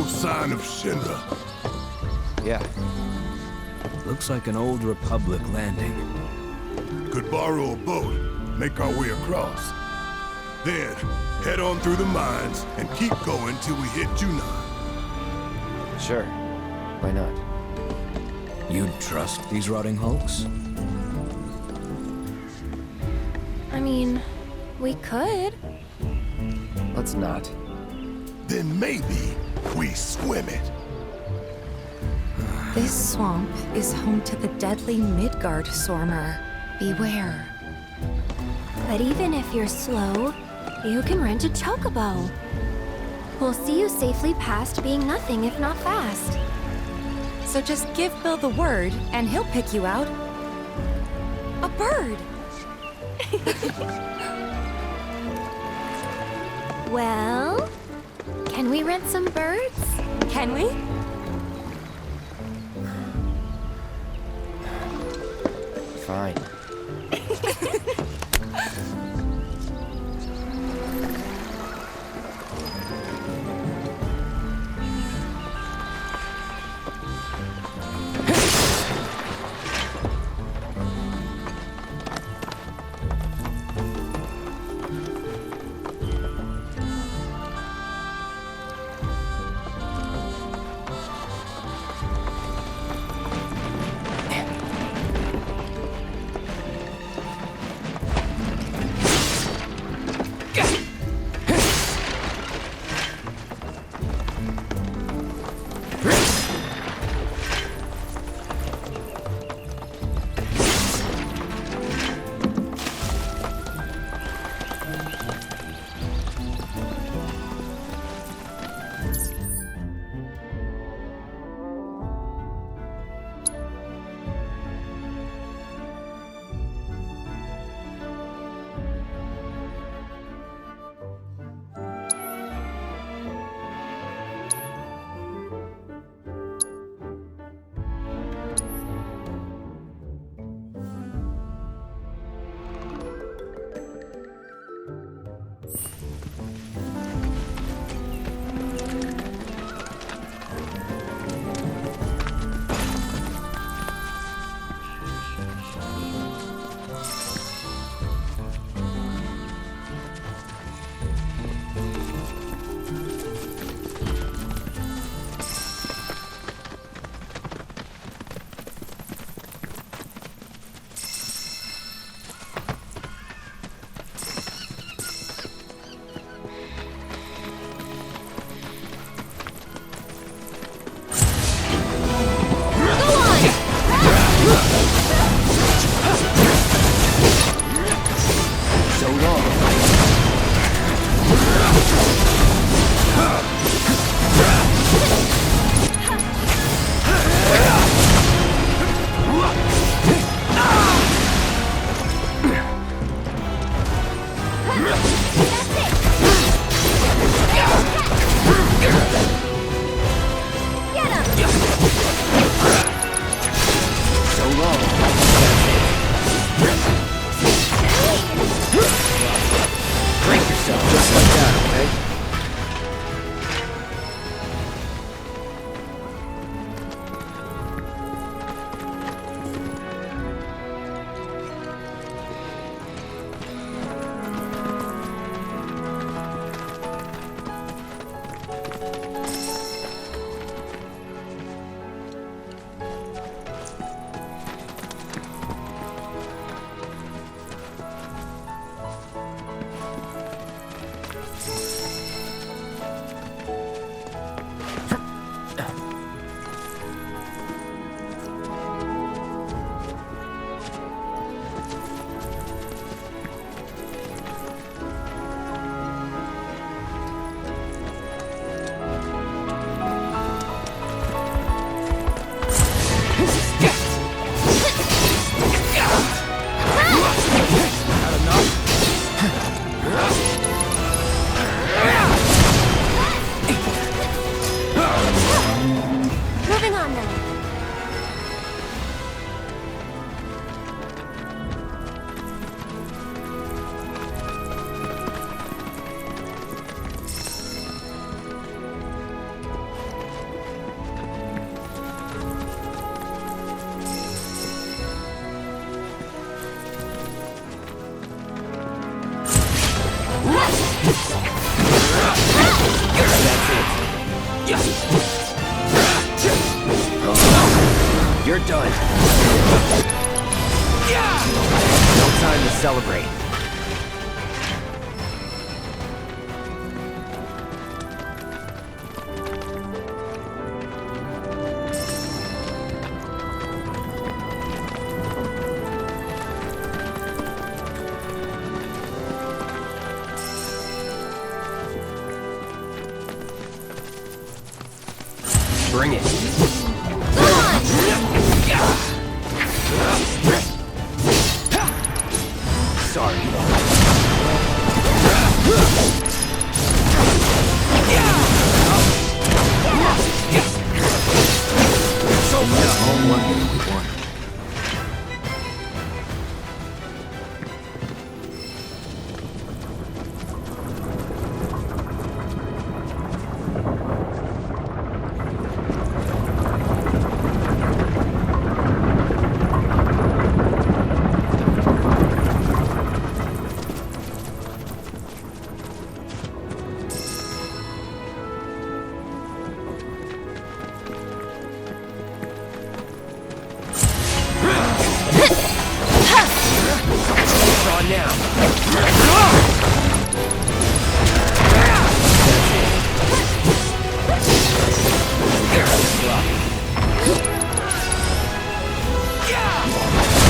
sign of Shinra. Yeah. Looks like an old Republic landing. Could borrow a boat, make our way across. Then, head on through the mines and keep going till we hit Junon. Sure. Why not? You'd trust these rotting hulks? I mean, we could. Let's not. Then maybe we swim it. This swamp is home to the deadly Midgard Sormer. Beware. But even if you're slow, you can rent a chocobo. We'll see you safely past being nothing if not fast. So just give Bill the word, and he'll pick you out. A bird! Well, can we rent some birds? Can we? Fine. You're done. No time to celebrate. Bring it. Sorry. So no wonder we won.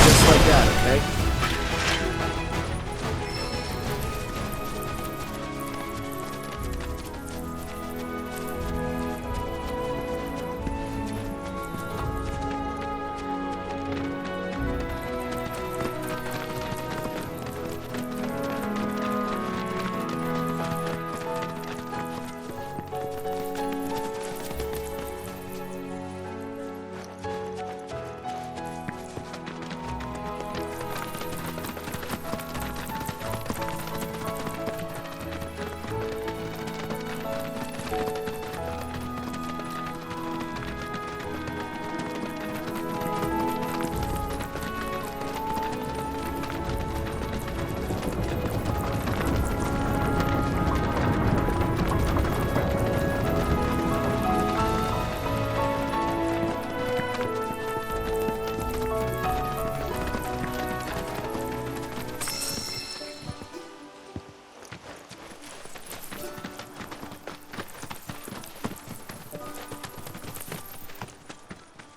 Just like that, okay?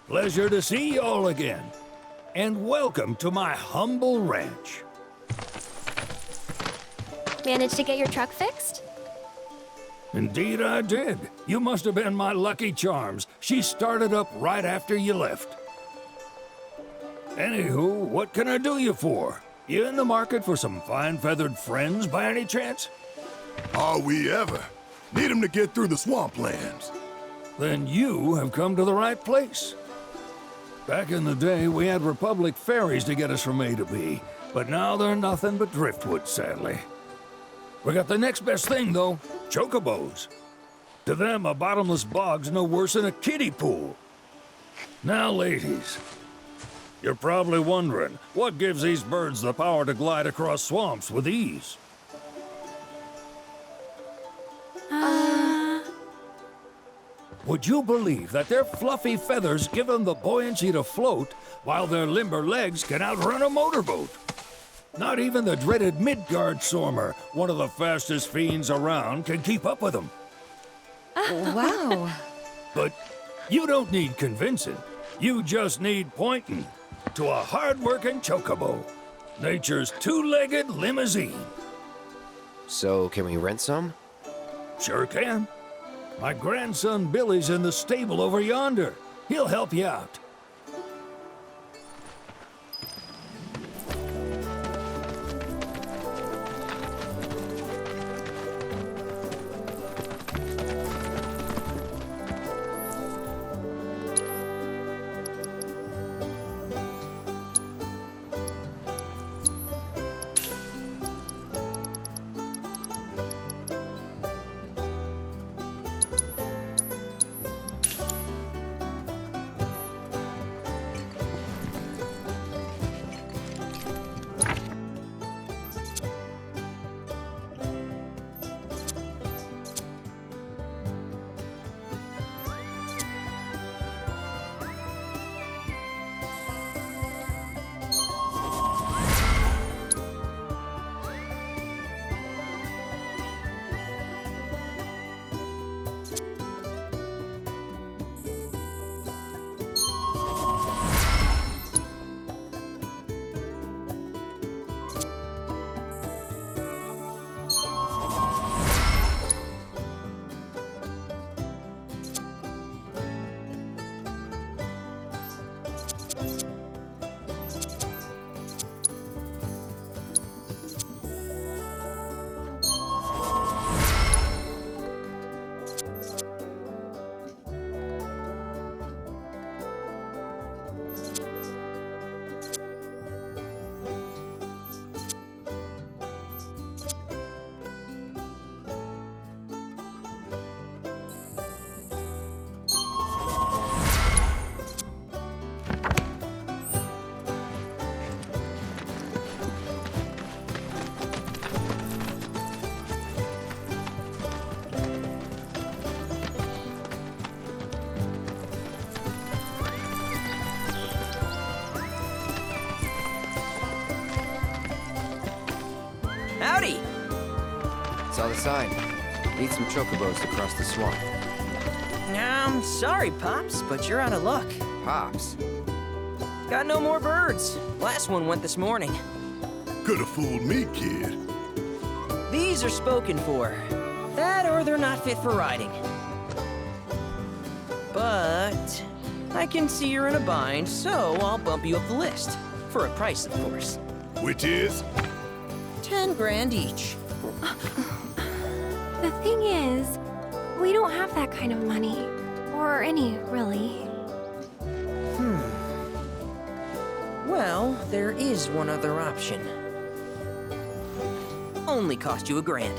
Pleasure to see y'all again. And welcome to my humble ranch. Managed to get your truck fixed? Indeed I did. You must have been my lucky charms. She started up right after you left. Anywho, what can I do you for? You in the market for some fine feathered friends by any chance? Are we ever? Need 'em to get through the swamplands. Then you have come to the right place. Back in the day, we had Republic ferries to get us from A to B, but now they're nothing but driftwood, sadly. We got the next best thing, though, chocobos. To them, a bottomless bog's no worse than a kiddie pool. Now, ladies, you're probably wondering, what gives these birds the power to glide across swamps with ease? Would you believe that their fluffy feathers give them the buoyancy to float, while their limber legs can outrun a motorboat? Not even the dreaded Midgardsormr, one of the fastest fiends around, can keep up with them. Wow. But you don't need convincing. You just need pointing to a hard-working chocobo. Nature's two-legged limousine. So, can we rent some? Sure can. My grandson Billy's in the stable over yonder. He'll help you out. Saw the sign. Need some chocobos to cross the swamp. Sorry, Pops, but you're out of luck. Pops. Got no more birds. Last one went this morning. Could've fooled me, kid. These are spoken for. That or they're not fit for riding. But I can see you're in a bind, so I'll bump you up the list. For a price, of course. Which is? 10 grand each. The thing is, we don't have that kind of money. Or any, really. Well, there is one other option. Only cost you $1,000.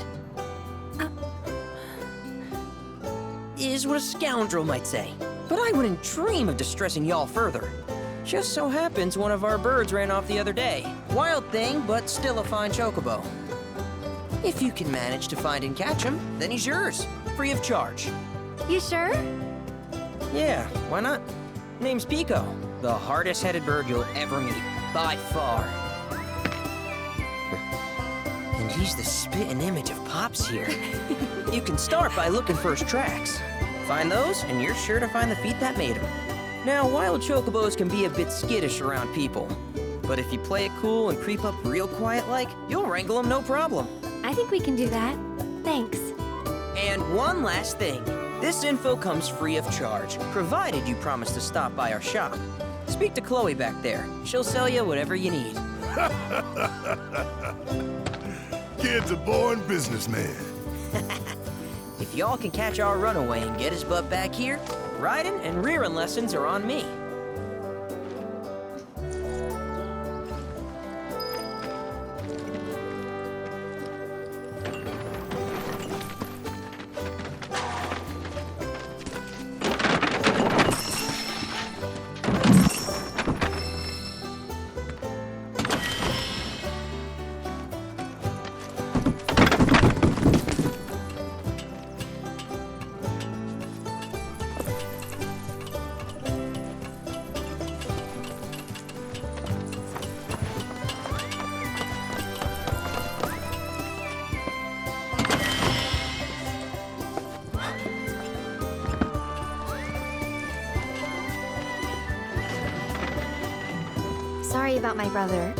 Is what a scoundrel might say. But I wouldn't dream of distressing y'all further. Just so happens one of our birds ran off the other day. Wild thing, but still a fine chocobo. If you can manage to find and catch him, then he's yours, free of charge. You sure? Yeah, why not? Name's Pico, the hardest-headed bird you'll ever meet, by far. And he's the spitting image of Pops here. You can start by looking for his tracks. Find those, and you're sure to find the feet that made him. Now, wild chocobos can be a bit skittish around people. But if you play it cool and creep up real quiet-like, you'll wrangle them no problem. I think we can do that. Thanks. And one last thing. This info comes free of charge, provided you promise to stop by our shop. Speak to Chloe back there. She'll sell you whatever you need. Kid's a born businessman. If y'all can catch our runaway and get his butt back here, riding and rearing lessons are on me. Sorry about my brother.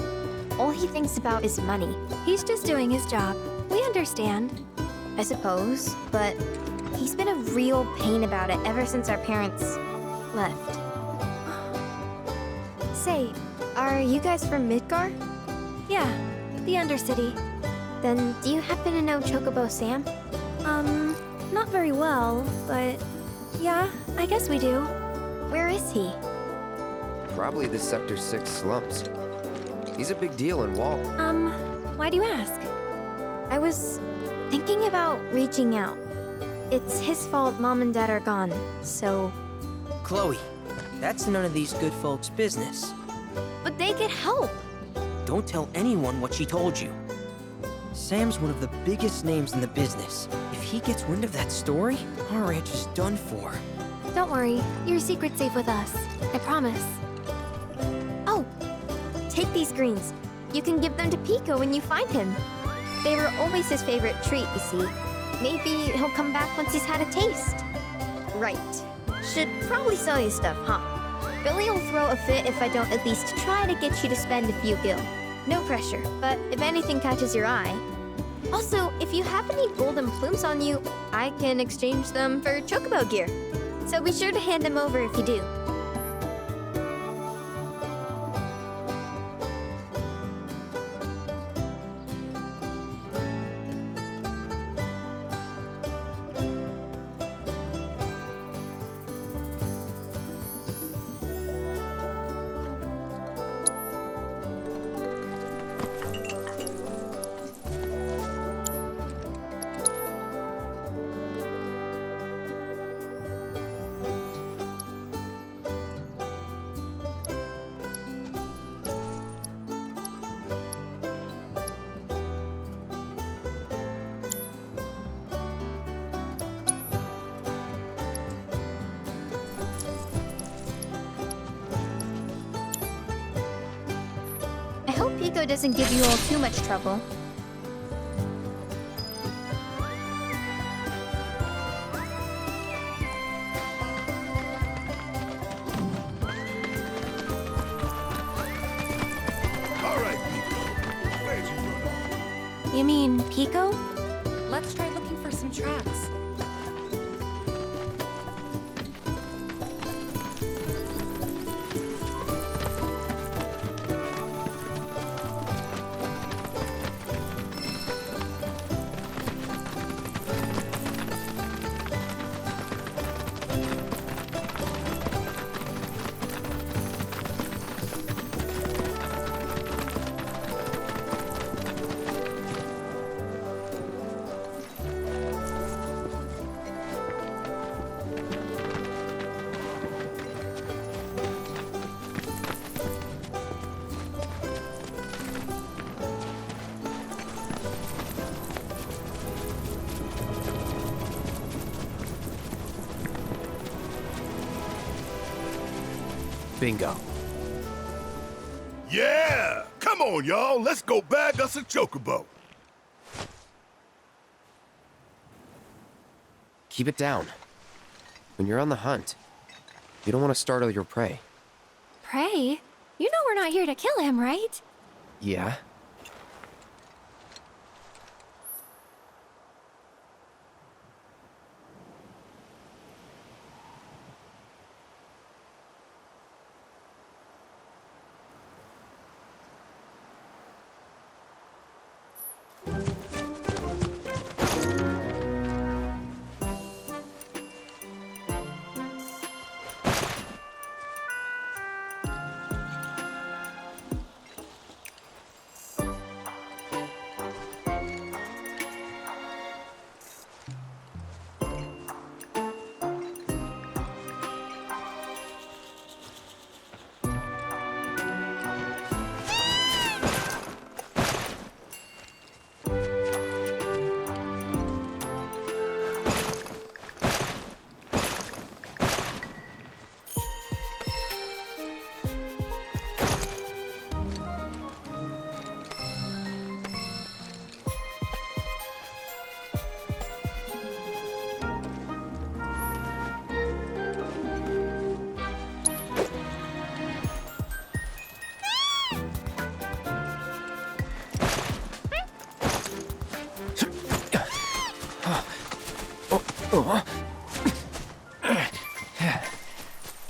All he thinks about is money. He's just doing his job. We understand. I suppose, but he's been a real pain about it ever since our parents left. Say, are you guys from Midgar? Yeah, the Undercity. Then do you happen to know Chocobo Sam? Not very well, but yeah, I guess we do. Where is he? Probably the Sector 6 slums. He's a big deal in Wall. Why do you ask? I was thinking about reaching out. It's his fault Mom and Dad are gone, so... Chloe, that's none of these good folks' business. But they could help! Don't tell anyone what she told you. Sam's one of the biggest names in the business. If he gets wind of that story, our ranch is done for. Don't worry, your secret's safe with us. I promise. Oh! Take these greens. You can give them to Pico when you find him. They were always his favorite treat, you see. Maybe he'll come back once he's had a taste. Right. Should probably sell you stuff, huh? Billy will throw a fit if I don't at least try to get you to spend a few gil. No pressure, but if anything catches your eye... Also, if you have any golden plumes on you, I can exchange them for chocobo gear. So be sure to hand them over if you do. I hope Pico doesn't give you all too much trouble. You mean Pico? Let's try looking for some tracks. Bingo. Yeah! Come on, y'all. Let's go bag us a chocobo. Keep it down. When you're on the hunt, you don't want to startle your prey. Prey? You know we're not here to kill him, right? Yeah?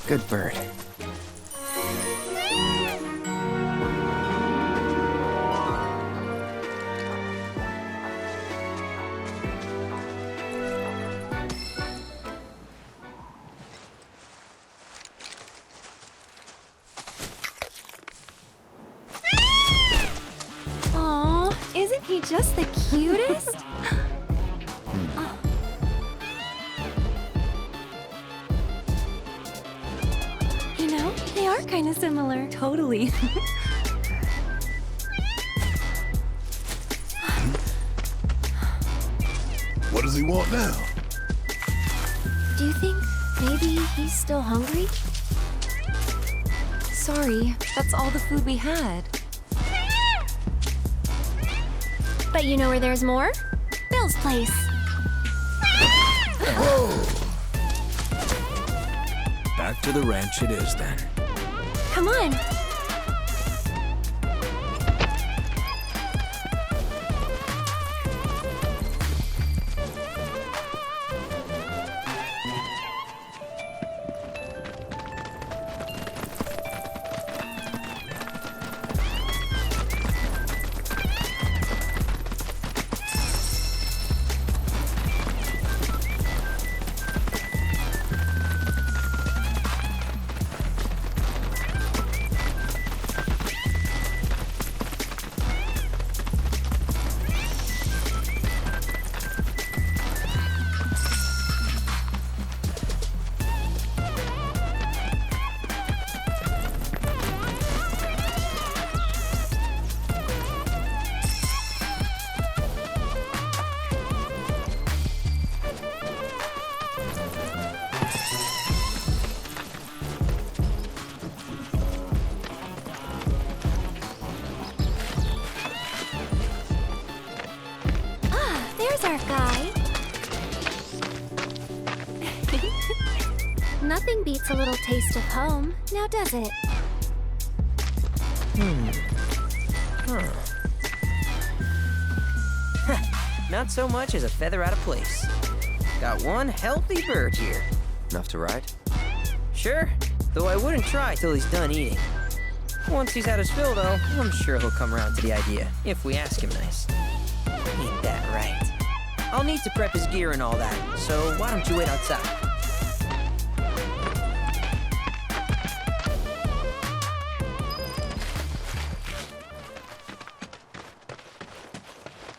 Good bird. Aw, isn't he just the cutest? You know, they are kind of similar. Totally. What does he want now? Do you think maybe he's still hungry? Sorry, that's all the food we had. But you know where there's more? Bill's place. Back to the ranch it is then. Come on. There's our guy. Nothing beats a little taste of home, now does it? not so much as a feather out of place. Got one healthy bird here. Enough to ride? Sure, though I wouldn't try till he's done eating. Once he's had his fill, though, I'm sure he'll come around to the idea, if we ask him nice. Ain't that right? I'll need to prep his gear and all that, so why don't you wait outside?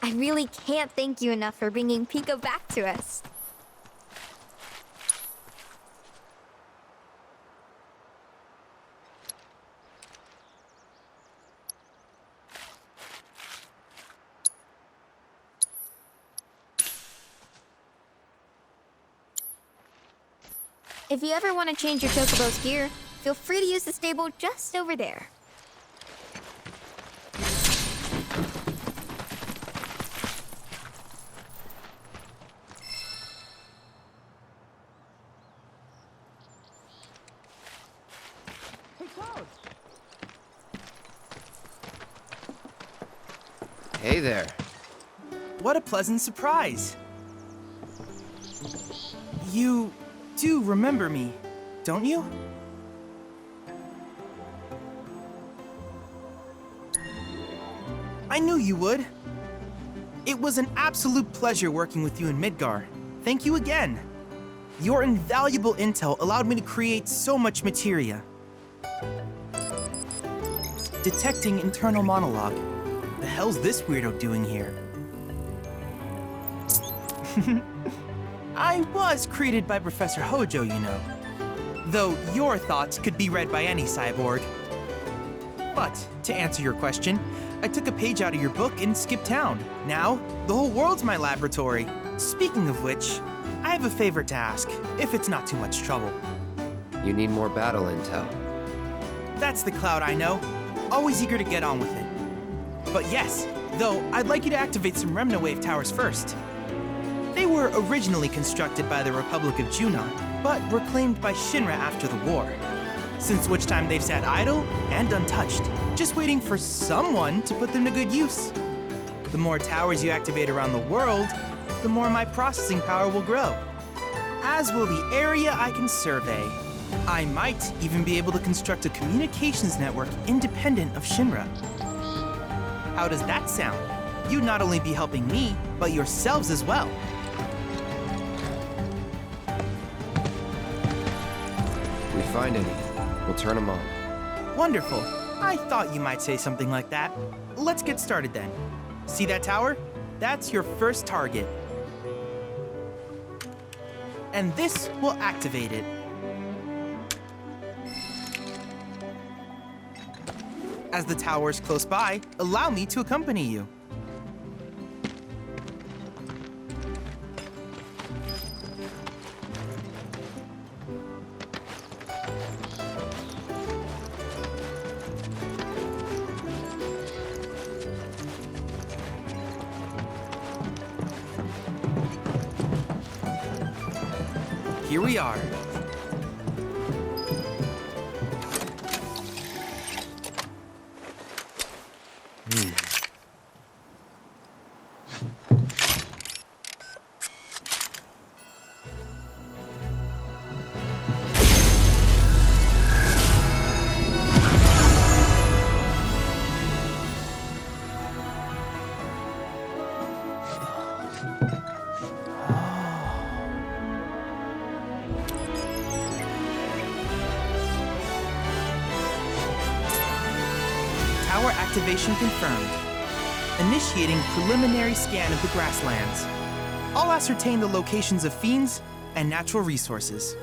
I really can't thank you enough for bringing Pico back to us. If you ever want to change your Chocobo's gear, feel free to use the stable just over there. Hey there. What a pleasant surprise. You do remember me, don't you? I knew you would. It was an absolute pleasure working with you in Midgar. Thank you again. Your invaluable intel allowed me to create so much materia. Detecting internal monologue. The hell's this weirdo doing here? I was created by Professor Hojo, you know. Though your thoughts could be read by any cyborg. But, to answer your question, I took a page out of your book and skipped town. Now, the whole world's my laboratory. Speaking of which, I have a favor to ask, if it's not too much trouble. You need more battle intel. That's the Cloud I know. Always eager to get on with it. But yes, though, I'd like you to activate some Remna Wave towers first. They were originally constructed by the Republic of Junon, but reclaimed by Shinra after the war. Since which time they've sat idle and untouched, just waiting for someone to put them to good use. The more towers you activate around the world, the more my processing power will grow. As will the area I can survey. I might even be able to construct a communications network independent of Shinra. How does that sound? You'd not only be helping me, but yourselves as well. We find anything, we'll turn them on. Wonderful. I thought you might say something like that. Let's get started then. See that tower? That's your first target. And this will activate it. As the tower is close by, allow me to accompany you. Here we are. Tower activation confirmed. Initiating preliminary scan of the grasslands. I'll ascertain the locations of fiends and natural resources.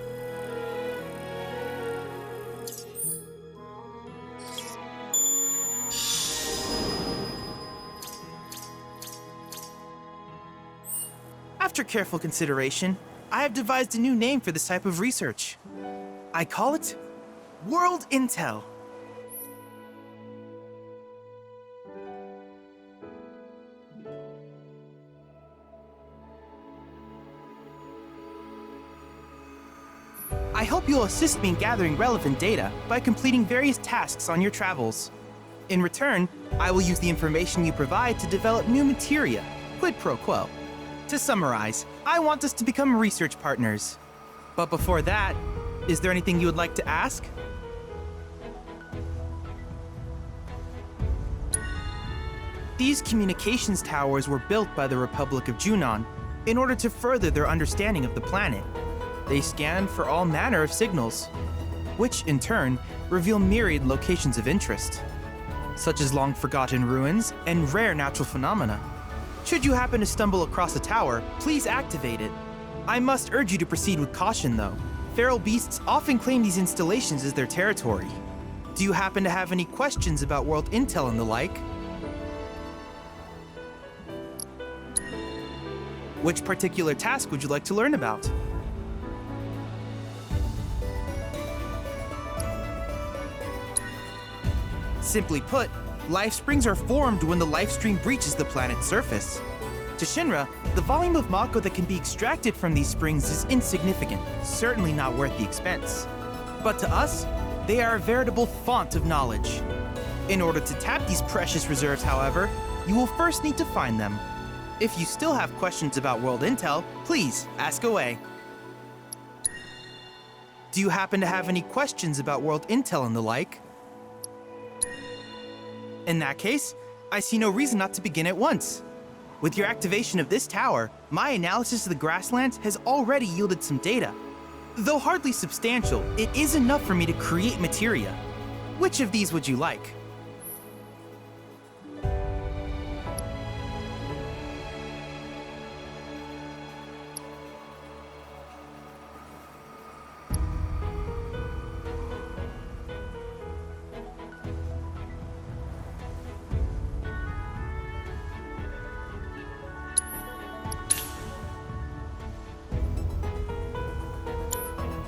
After careful consideration, I have devised a new name for this type of research. I call it World Intel. I hope you'll assist me in gathering relevant data by completing various tasks on your travels. In return, I will use the information you provide to develop new materia, quid pro quo. To summarize, I want us to become research partners. But before that, is there anything you would like to ask? These communications towers were built by the Republic of Junon in order to further their understanding of the planet. They scan for all manner of signals, which in turn reveal myriad locations of interest, such as long-forgotten ruins and rare natural phenomena. Should you happen to stumble across a tower, please activate it. I must urge you to proceed with caution, though. Feral beasts often claim these installations as their territory. Do you happen to have any questions about world intel and the like? Which particular task would you like to learn about? Simply put, life springs are formed when the life stream breaches the planet's surface. To Shinra, the volume of Mako that can be extracted from these springs is insignificant, certainly not worth the expense. But to us, they are a veritable font of knowledge. In order to tap these precious reserves, however, you will first need to find them. If you still have questions about world intel, please ask away. Do you happen to have any questions about world intel and the like? In that case, I see no reason not to begin at once. With your activation of this tower, my analysis of the grasslands has already yielded some data. Though hardly substantial, it is enough for me to create materia. Which of these would you like?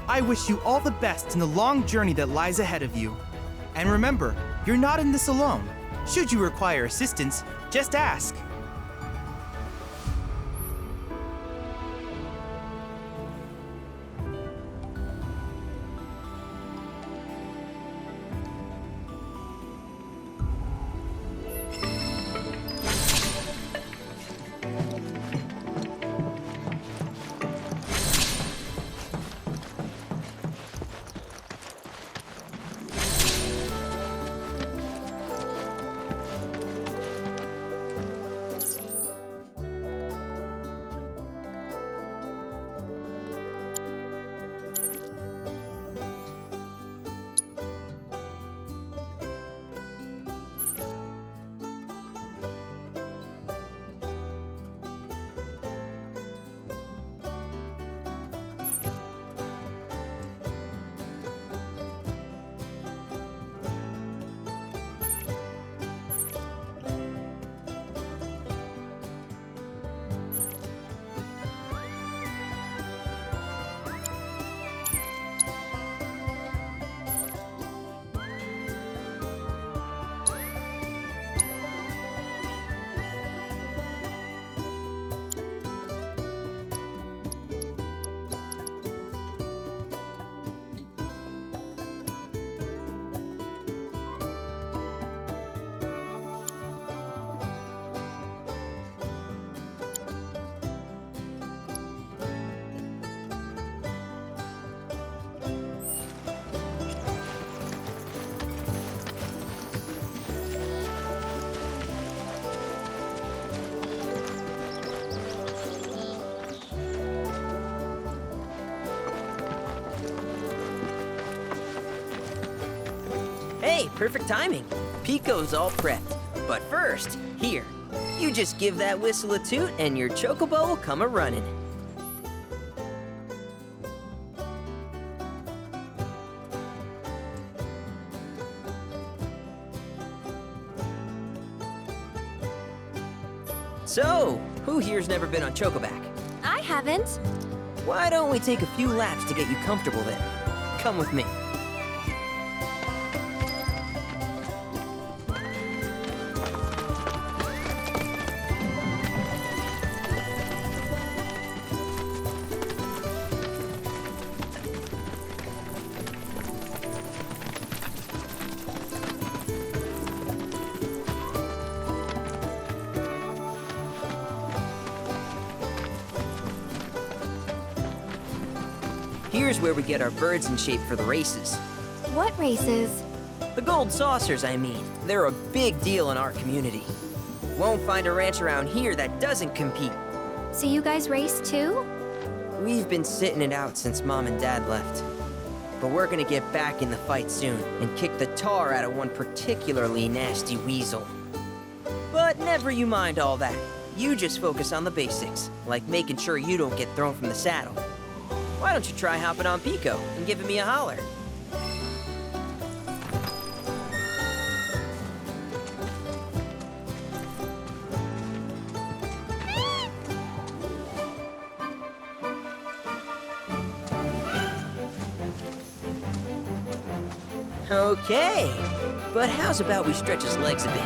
I wish you all the best in the long journey that lies ahead of you. And remember, you're not in this alone. Should you require assistance, just ask. Hey, perfect timing. Pico's all prepped. But first, here, you just give that whistle a toot and your chocobo will come a-running. So, who here's never been on Chocoback? I haven't. Why don't we take a few laps to get you comfortable then? Come with me. Here's where we get our birds in shape for the races. What races? The gold saucers, I mean. They're a big deal in our community. Won't find a ranch around here that doesn't compete. So you guys race too? We've been sitting it out since Mom and Dad left. But we're gonna get back in the fight soon and kick the tar out of one particularly nasty weasel. But never you mind all that. You just focus on the basics, like making sure you don't get thrown from the saddle. Why don't you try hopping on Pico and giving me a holler? Okay, but how's about we stretch his legs a bit?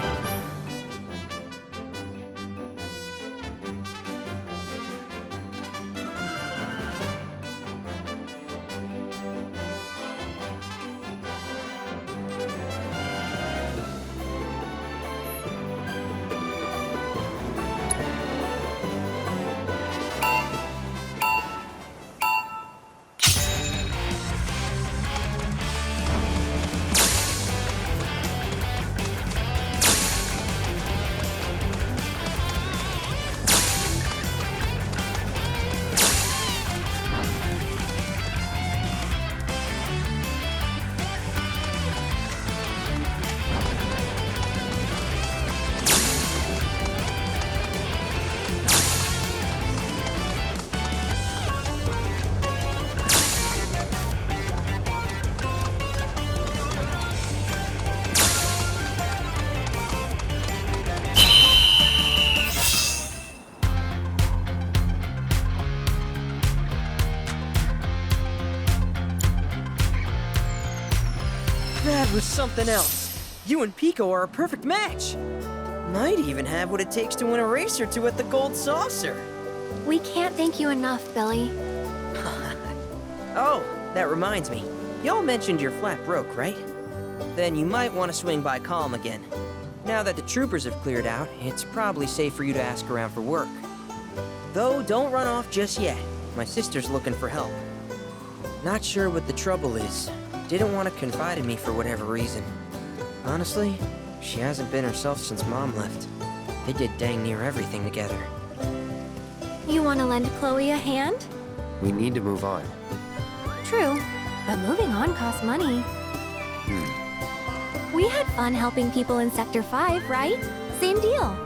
That was something else. You and Pico are a perfect match. Might even have what it takes to win a race or two at the Gold Saucer. We can't thank you enough, Billy. Oh, that reminds me. Y'all mentioned you're flat broke, right? Then you might want to swing by Calm again. Now that the troopers have cleared out, it's probably safe for you to ask around for work. Though, don't run off just yet. My sister's looking for help. Not sure what the trouble is. Didn't want to confide in me for whatever reason. Honestly, she hasn't been herself since Mom left. They did dang near everything together. You want to lend Chloe a hand? We need to move on. True, but moving on costs money. We had fun helping people in Sector 5, right? Same deal.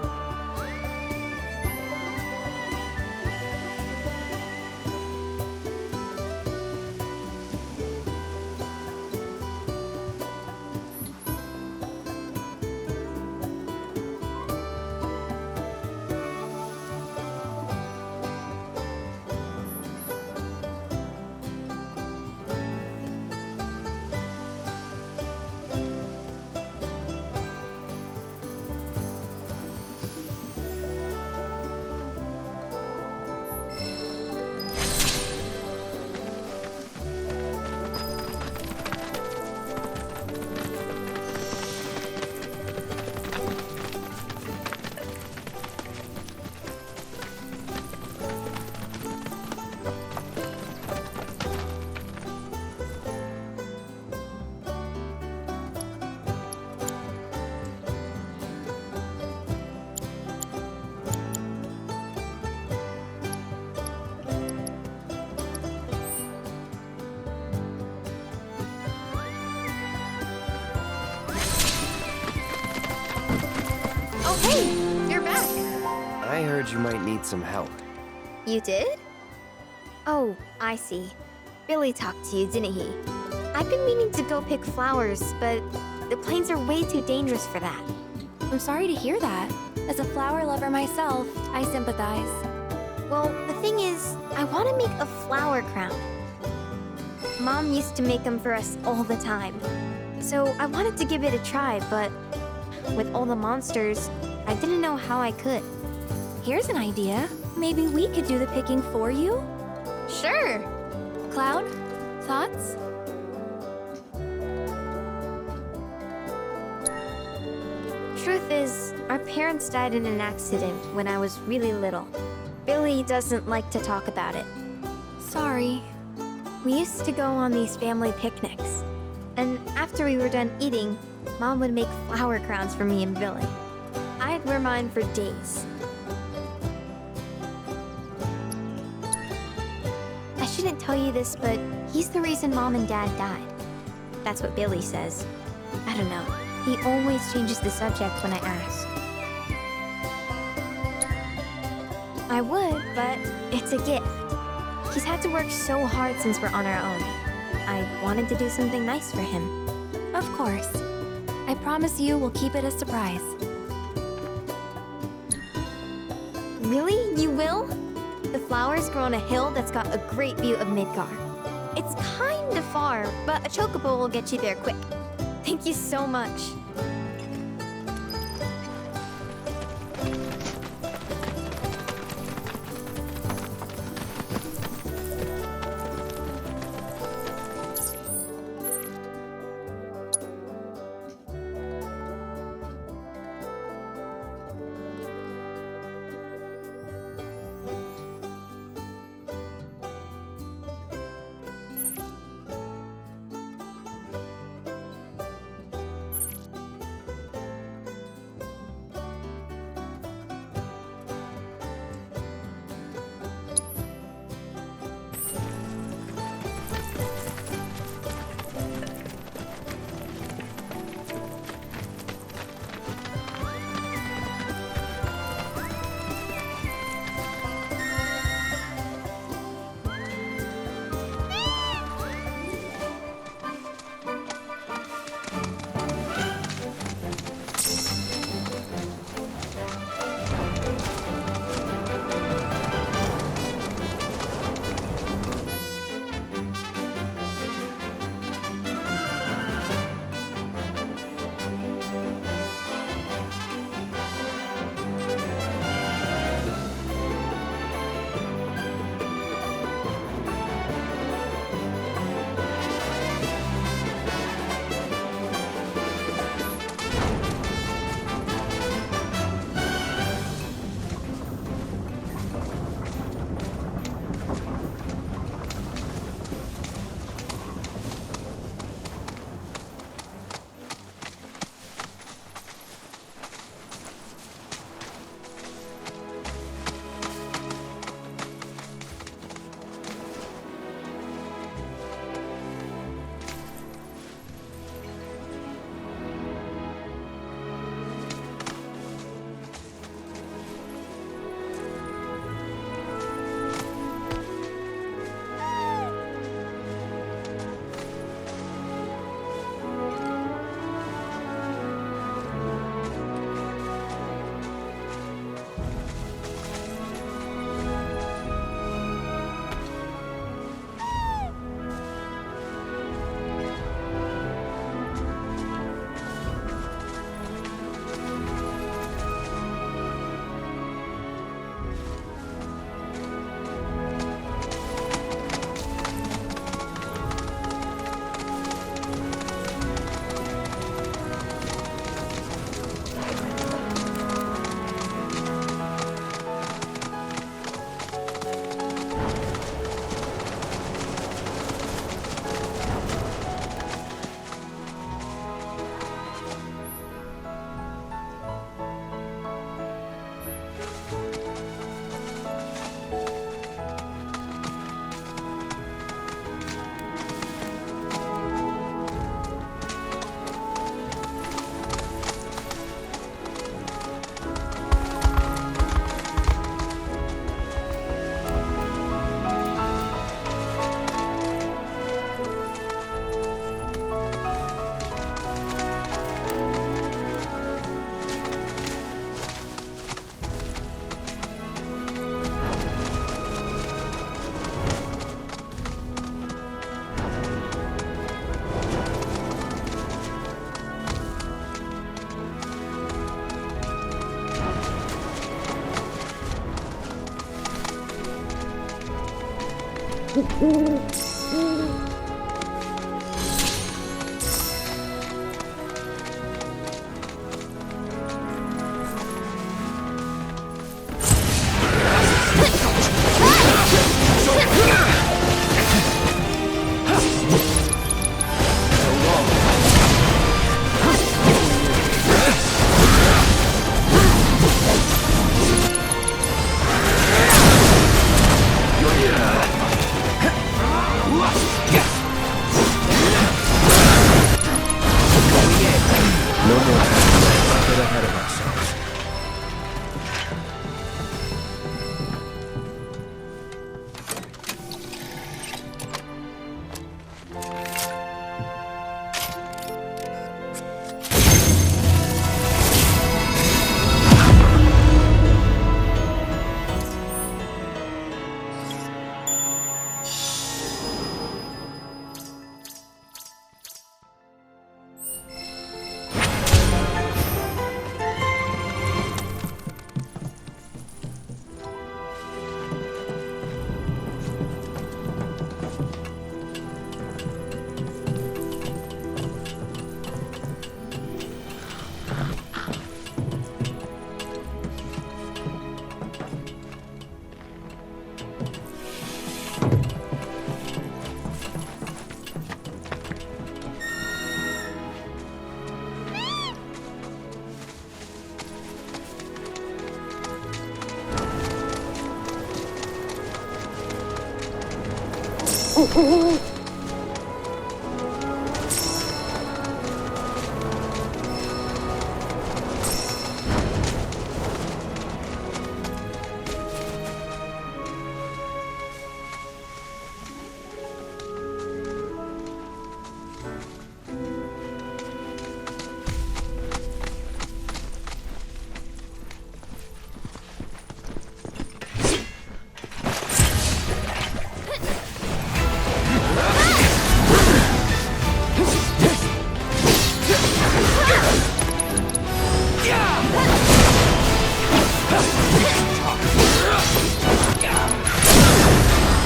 Hey, you're back. I heard you might need some help. You did? Oh, I see. Billy talked to you, didn't he? I've been meaning to go pick flowers, but the plains are way too dangerous for that. I'm sorry to hear that. As a flower lover myself, I sympathize. Well, the thing is, I want to make a flower crown. Mom used to make them for us all the time. So I wanted to give it a try, but with all the monsters, I didn't know how I could. Here's an idea. Maybe we could do the picking for you? Sure. Cloud, thoughts? Truth is, our parents died in an accident when I was really little. Billy doesn't like to talk about it. Sorry. We used to go on these family picnics. And after we were done eating, Mom would make flower crowns for me and Billy. I'd wear mine for days. I shouldn't tell you this, but he's the reason Mom and Dad died. That's what Billy says. I don't know. He always changes the subject when I ask. I would, but it's a gift. He's had to work so hard since we're on our own. I wanted to do something nice for him. Of course. I promise you we'll keep it a surprise. Really? You will? The flowers grow on a hill that's got a great view of Midgar. It's kind of far, but a chocobo will get you there quick. Thank you so much.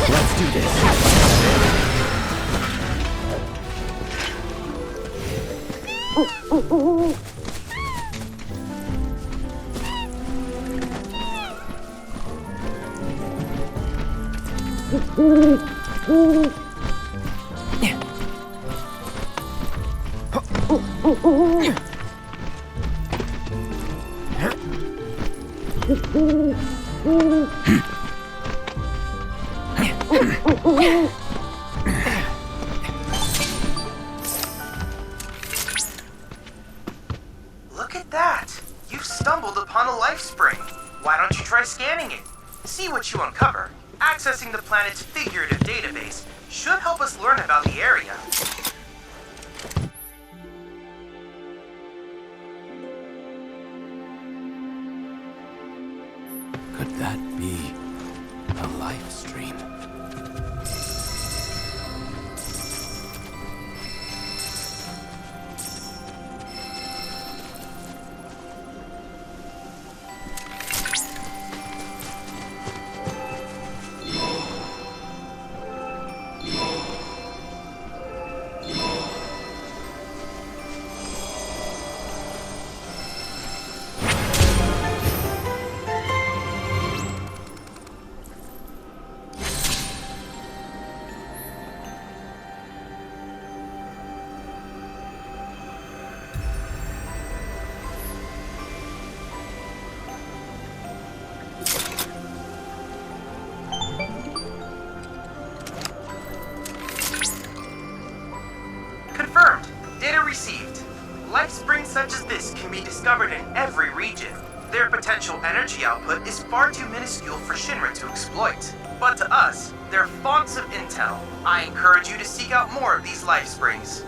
Let's do this. Look at that! You've stumbled upon a life spring. Why don't you try scanning it? See what you uncover. Accessing the planet's figurative database should help us learn about the area. Could that be a life stream? Confirmed. Data received. Life springs such as this can be discovered in every region. Their potential energy output is far too minuscule for Shinra to exploit. But to us, they're fonts of intel. I encourage you to seek out more of these life springs.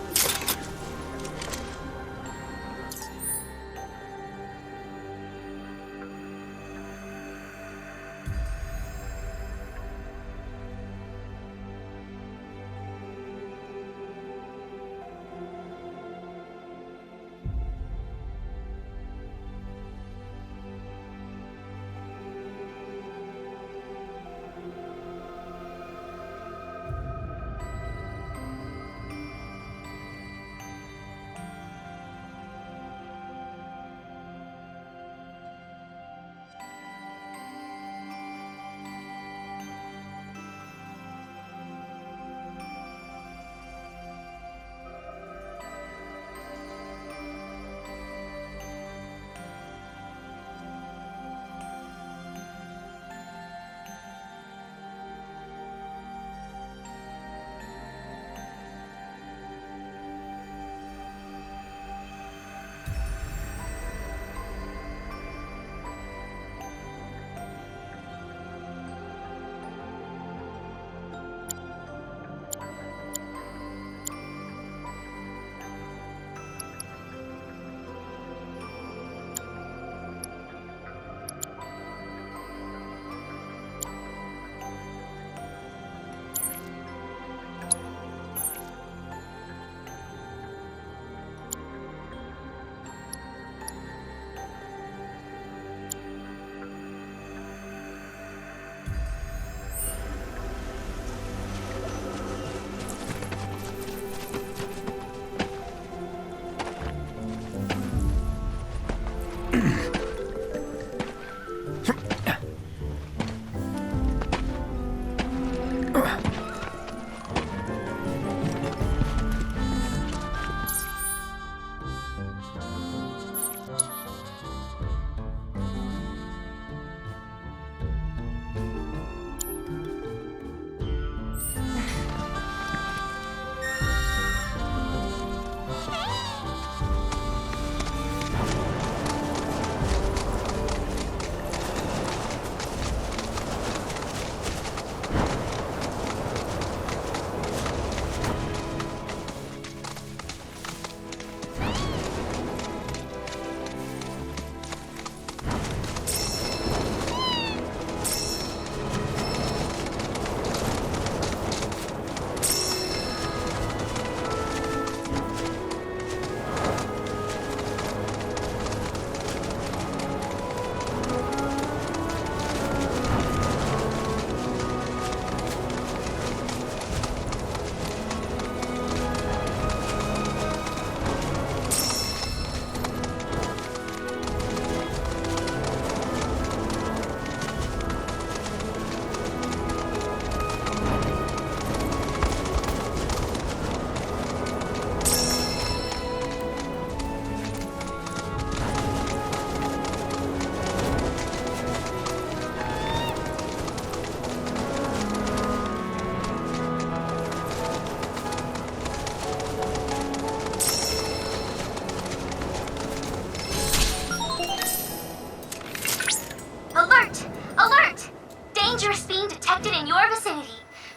your vicinity.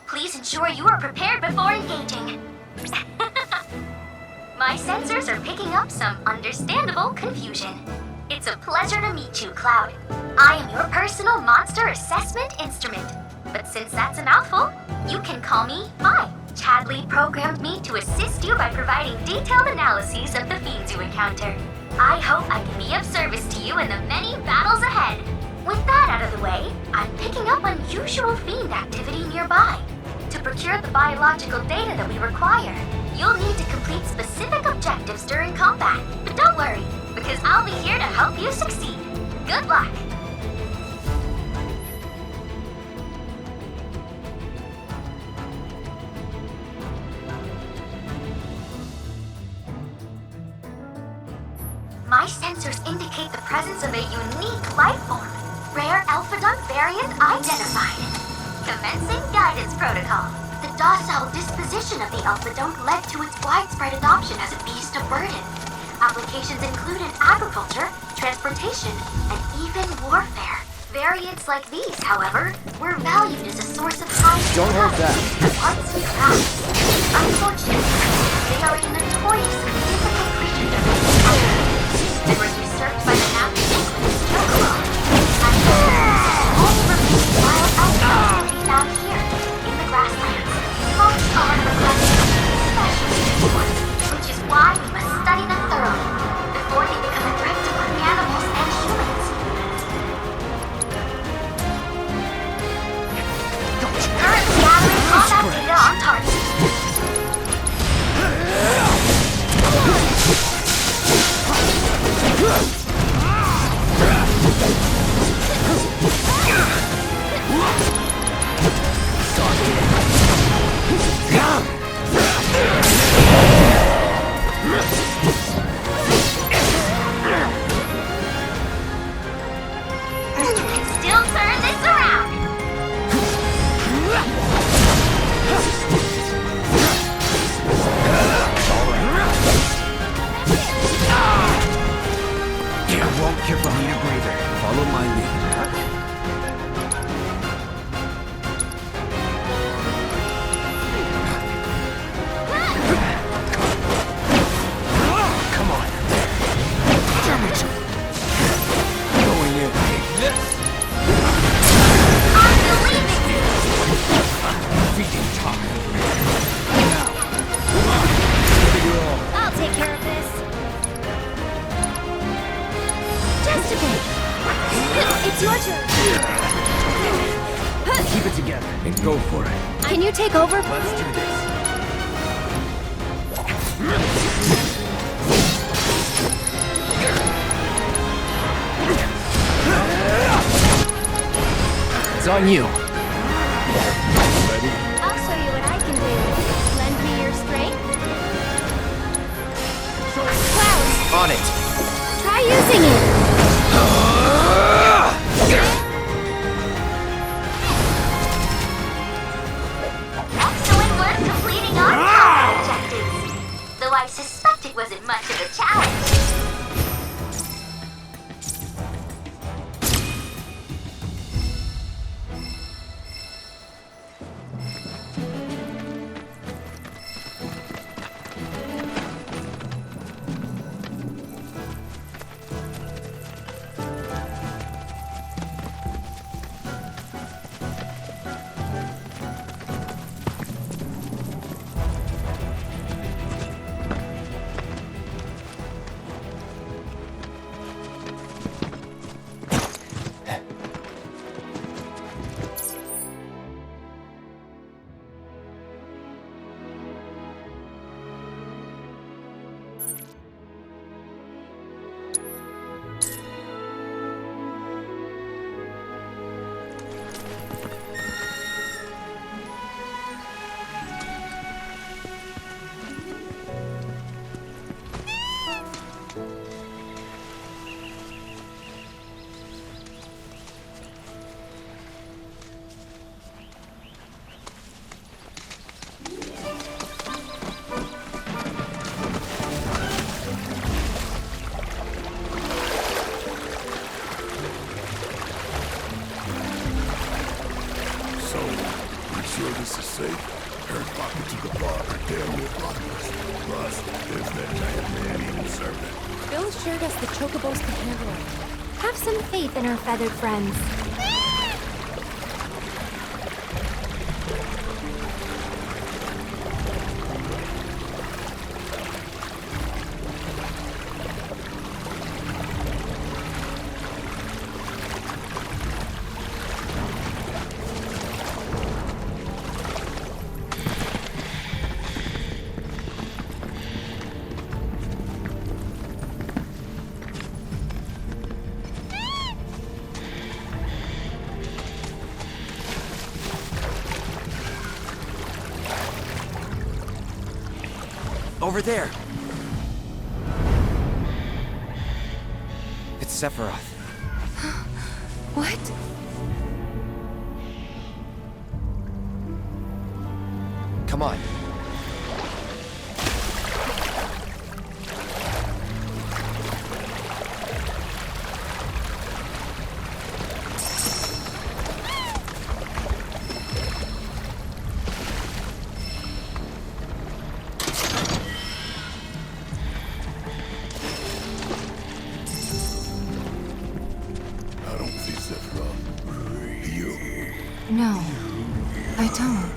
Please ensure you are prepared before engaging. My sensors are picking up some understandable confusion. It's a pleasure to meet you, Cloud. I am your personal monster assessment instrument. But since that's a mouthful, you can call me Vi. Chadley programmed me to assist you by providing detailed analyses of the fiends you encounter. I hope I can be of service to you in the many battles ahead. With that out of the way, I'm picking up unusual fiend activity nearby. To procure the biological data that we require, you'll need to complete specific objectives during combat. But don't worry, because I'll be here to help you succeed. Good luck! My sensors indicate the presence of a unique life form. Rare Alphadunk variant identified. Commencing guidance protocol. The docile disposition of the Alphadunk led to its widespread adoption as a beast of burden. Applications include in agriculture, transportation, and even warfare. Variants like these, however, were valued as a source of high Don't hurt that. arts and crafts. Unfortunately, they are a notoriously difficult creature to make and was usurped by the now ubiquitous Chocobo. As only remaining wild outcomes can be found here, in the grasslands. Most are requested, especially these ones, which is why we must study them thoroughly, before they become a threat to both animals and humans. Currently gathering combat data on target. You can still turn this around. You won't give me a breather. Follow my lead. Come on. Damage. Going in. Feeding time. Now. I'll take care of this. Just a bit. It's your turn. Keep it together and go for it. Can you take over? Let's do this. It's on you. Ready? I'll show you what I can do. Lend me your strength. Cloud, On it. try using it. Excellent work completing our combat objectives. Though I suspect it wasn't much of a challenge. sure this is safe? Earth pockets of the bar are damn near bottomless. Plus, there's that giant man-eating serpent. Bill assured us the chocobos can handle it. Have some faith in our feathered friends. Over there! It's Sephiroth. What? Come on. I don't see Sephiroth. You. No, I don't.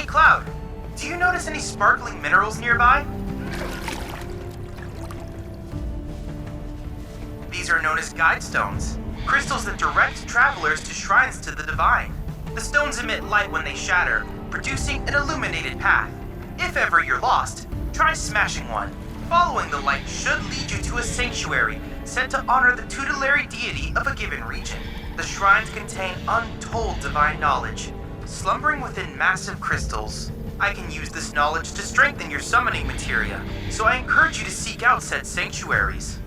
Cloud, do you notice any sparkling minerals nearby? These are known as guide stones, crystals that direct travelers to shrines to the divine. The stones emit light when they shatter, producing an illuminated path. If ever you're lost, try smashing one. Following the light should lead you to a sanctuary set to honor the tutelary deity of a given region. The shrines contain untold divine knowledge, slumbering within massive crystals. I can use this knowledge to strengthen your summoning materia, so I encourage you to seek out said sanctuaries.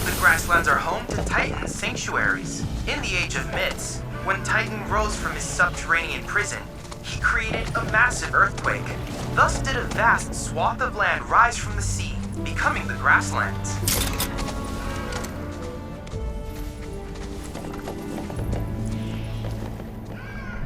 The grasslands are home to Titan sanctuaries. In the Age of Myths, when Titan rose from his subterranean prison, he created a massive earthquake. Thus did a vast swath of land rise from the sea, becoming the grasslands.